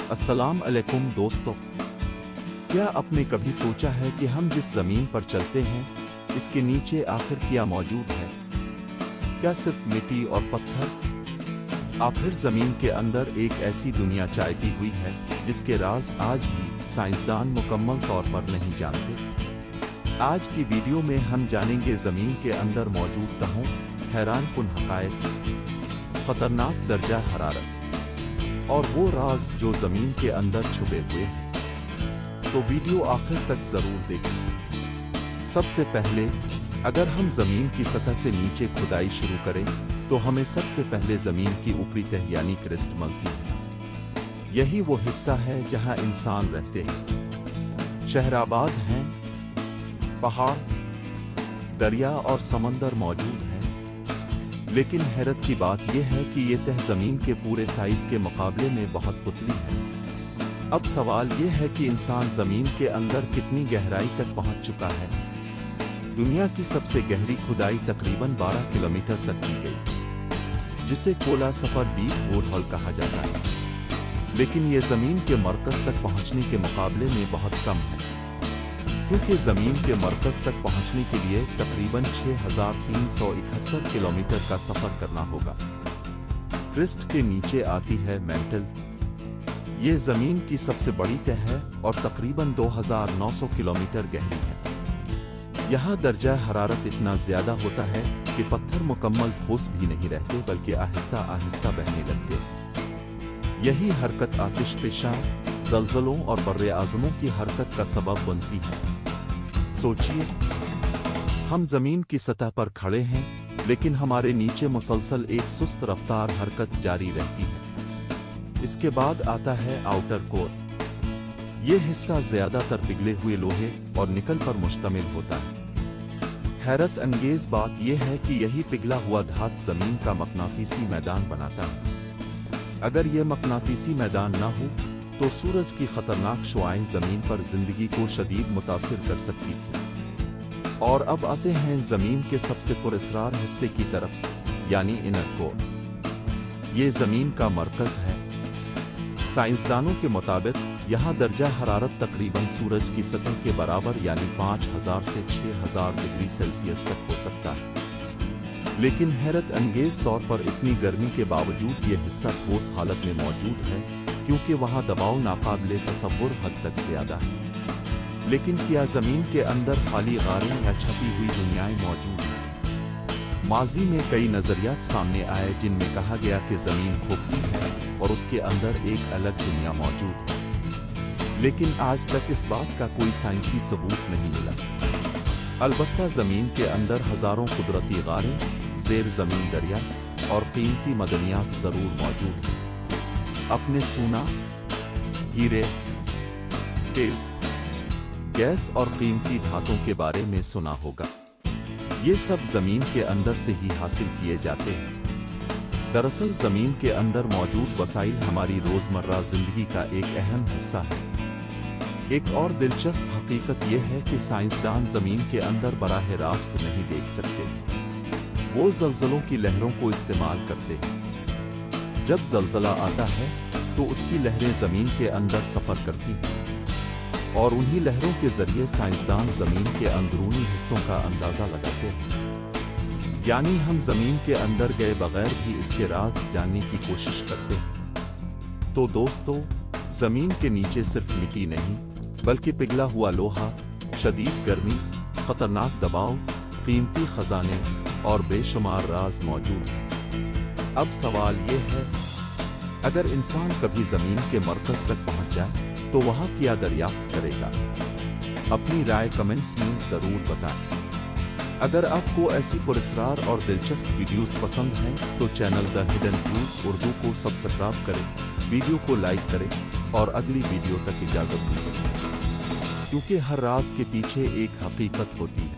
अस्सलाम अलैकुम दोस्तों, क्या आपने कभी सोचा है कि हम जिस जमीन पर चलते हैं इसके नीचे आखिर क्या मौजूद है? क्या सिर्फ मिट्टी और पत्थर? आखिर जमीन के अंदर एक ऐसी दुनिया छिपी हुई है जिसके राज आज भी साइंसदान मुकम्मल तौर पर नहीं जानते। आज की वीडियो में हम जानेंगे जमीन के अंदर मौजूद तहों, हैरानकुन हक़ाइक़, खतरनाक दर्जा हरारत और वो राज जो जमीन के अंदर छुपे हुए हैं। तो वीडियो आखिर तक जरूर देखें। सबसे पहले अगर हम जमीन की सतह से नीचे खुदाई शुरू करें तो हमें सबसे पहले जमीन की ऊपरी तह यानी क्रस्ट मिलती है। यही वो हिस्सा है जहां इंसान रहते हैं। शहराबाद हैं, पहाड़, दरिया और समंदर मौजूद हैं। लेकिन हैरत की बात यह है कि ये तह जमीन के पूरे साइज के मुकाबले में बहुत पतली है। अब सवाल यह है कि इंसान जमीन के अंदर कितनी गहराई तक पहुंच चुका है। दुनिया की सबसे गहरी खुदाई तकरीबन 12 किलोमीटर तक की गई, जिसे कोला सफर डीप बोर होल कहा जाता है। लेकिन ये जमीन के मरकज तक पहुंचने के मुकाबले में बहुत कम है, क्योंकि जमीन के मरकज तक पहुंचने के लिए तकरीबन 6371 किलोमीटर का सफर करना होगा। क्रिस्ट के नीचे आती है मैंटल। ये जमीन की सबसे बड़ी तह है और तकरीबन 2900 किलोमीटर गहरी है। यहाँ दर्जा हरारत इतना ज्यादा होता है कि पत्थर मुकम्मल ठोस भी नहीं रहते बल्कि आहिस्ता आहिस्ता बहने लगते। यही हरकत आतिशफ़शां, ज़लज़लों और बर्रे आज़मों की हरकत का सबब बनती है। सोचिए, हम जमीन की सतह पर खड़े हैं लेकिन हमारे नीचे मुसलसल एक सुस्त रफ्तार हरकत जारी रहती है। इसके बाद आता है आउटर कोर। ये हिस्सा ज्यादातर पिघले हुए लोहे और निकल पर मुश्तमिल होता है। हैरत अंगेज बात यह है कि यही पिघला हुआ धात जमीन का मकनातीसी मैदान बनाता है। अगर यह मकनातीसी मैदान न हो तो सूरज की खतरनाक शुआएं जमीन पर जिंदगी को शदीद मुतासिर कर सकती थी। और अब आते हैं जमीन के सबसे पुरअसरार हिस्से की तरफ, यानी इनर कोर। ये जमीन का मरकज है। साइंसदानों के मुताबिक यहाँ दर्जा हरारत तकरीबन सूरज की सतह के बराबर यानी 5000 से 6000 डिग्री सेल्सियस तक हो सकता है। लेकिन हैरत अंगेज तौर पर इतनी गर्मी के बावजूद यह हिस्सा ठोस हालत में मौजूद है, क्योंकि वहाँ दबाव नाकाबिले तसव्वुर हद तक ज्यादा है। लेकिन क्या जमीन के अंदर खाली गारें या छपी हुई दुनियाएं मौजूद हैं? माजी में कई नजरियात सामने आए जिनमें कहा गया कि जमीन खोखली है और उसके अंदर एक अलग दुनिया मौजूद है। लेकिन आज तक इस बात का कोई साइंसी सबूत नहीं मिला। अलबत्ता जमीन के अंदर हजारों कुदरती गारें, ज़ेर जमीन दरिया और कीमती मदनियात जरूर मौजूद हैं। अपने सोना, हीरे, तेल, गैस और कीमती धातों के बारे में सुना होगा। ये सब जमीन के अंदर से ही हासिल किए जाते हैं। दरअसल जमीन के अंदर मौजूद वसाइल हमारी रोजमर्रा जिंदगी का एक अहम हिस्सा है। एक और दिलचस्प हकीकत यह है कि साइंसदान जमीन के अंदर बराह रास्त नहीं देख सकते। वो ज़लज़लों की लहरों को इस्तेमाल करते हैं। जब ज़लज़ला आता है तो उसकी लहरें जमीन के अंदर सफर करती हैं और उन्हीं लहरों के जरिए साइंसदान जमीन के अंदरूनी हिस्सों का अंदाजा लगाते हैं। यानी हम जमीन के अंदर गए बगैर भी इसके राज जानने की कोशिश करते हैं। तो दोस्तों, जमीन के नीचे सिर्फ मिट्टी नहीं बल्कि पिघला हुआ लोहा, शदीद गर्मी, खतरनाक दबाव, कीमती खजाने और बेशुमार राज मौजूद हैं। अब सवाल ये है, अगर इंसान कभी जमीन के मरकज तक पहुंच जाए तो वहां क्या दरियाफ्त करेगा? अपनी राय कमेंट्स में जरूर बताएं। अगर आपको ऐसी पुरअसरार और दिलचस्प वीडियोस पसंद हैं तो channel the hidden clues Urdu को सब्सक्राइब करें, वीडियो को लाइक करें और अगली वीडियो तक इजाजत दें, क्योंकि हर राज के पीछे एक हकीकत होती है।